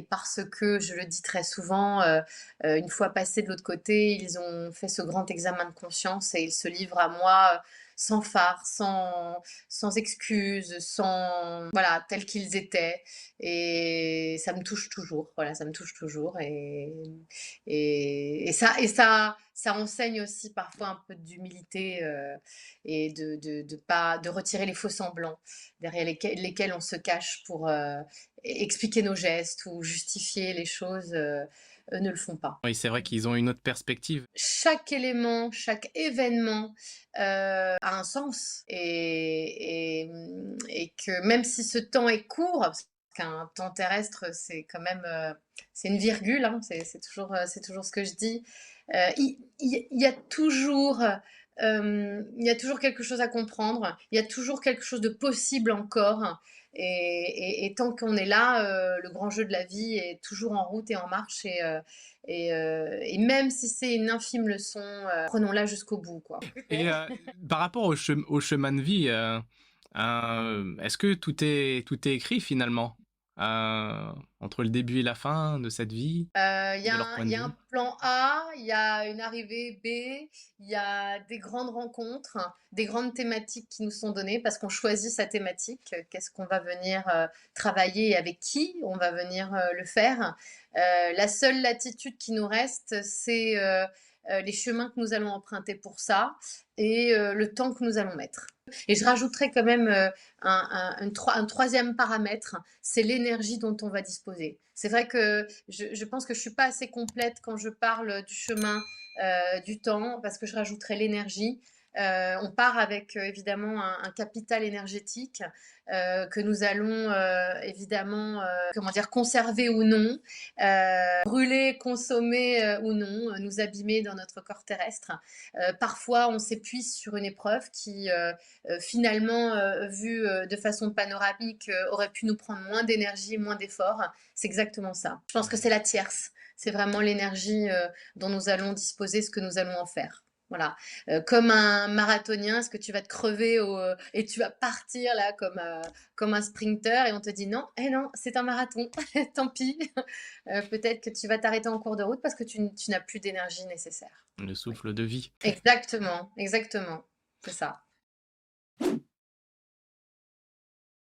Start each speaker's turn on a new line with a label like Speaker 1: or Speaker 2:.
Speaker 1: et parce que, je le dis très souvent, une fois passés de l'autre côté, ils ont fait ce grand examen de conscience et ils se livrent à moi, sans fard, sans excuses, sans voilà, tels qu'ils étaient et ça me touche toujours, voilà, ça me touche toujours et ça enseigne aussi parfois un peu d'humilité, et de retirer les faux semblants derrière lesquels on se cache pour, expliquer nos gestes ou justifier les choses, eux ne le font pas.
Speaker 2: Oui, c'est vrai qu'ils ont une autre perspective.
Speaker 1: Chaque élément, chaque événement, a un sens et que même si ce temps est court, parce qu'un temps terrestre, c'est quand même, c'est une virgule, hein, c'est toujours ce que je dis. Il y a toujours, il y a toujours quelque chose à comprendre, il y a toujours quelque chose de possible encore et tant qu'on est là, le grand jeu de la vie est toujours en route et en marche et même si c'est une infime leçon, prenons-la jusqu'au bout, quoi.
Speaker 2: Et par rapport au chemin de vie, est-ce que tout est écrit finalement? Entre le début et la fin de cette vie, de leur point
Speaker 1: Il
Speaker 2: de
Speaker 1: y a un
Speaker 2: vue?
Speaker 1: plan A, il y a une arrivée B, il y a des grandes rencontres, des grandes thématiques qui nous sont données parce qu'on choisit sa thématique. Qu'est-ce qu'on va venir, travailler et avec qui on va venir, le faire. La seule latitude qui nous reste, c'est, les chemins que nous allons emprunter pour ça et le temps que nous allons mettre. Et je rajouterais quand même, un 3e paramètre, c'est l'énergie dont on va disposer. C'est vrai que je pense que je suis pas assez complète quand je parle du chemin, du temps, parce que je rajouterais l'énergie. On part avec, évidemment un capital énergétique, que nous allons, évidemment, comment dire? Conserver ou non, brûler, consommer, ou non, nous abîmer dans notre corps terrestre. Parfois on s'épuise sur une épreuve qui, finalement, vue, de façon panoramique, aurait pu nous prendre moins d'énergie, moins d'efforts. C'est exactement ça. Je pense que c'est la tierce. C'est vraiment l'énergie, dont nous allons disposer, ce que nous allons en faire. Voilà. Comme un marathonien, est-ce que tu vas te crever et tu vas partir là comme un sprinter et on te dit non, eh non, c'est un marathon, tant pis. Peut-être que tu vas t'arrêter en cours de route parce que tu n'as plus d'énergie nécessaire.
Speaker 2: Le
Speaker 1: Oui.
Speaker 2: souffle de vie.
Speaker 1: Exactement, exactement. C'est ça.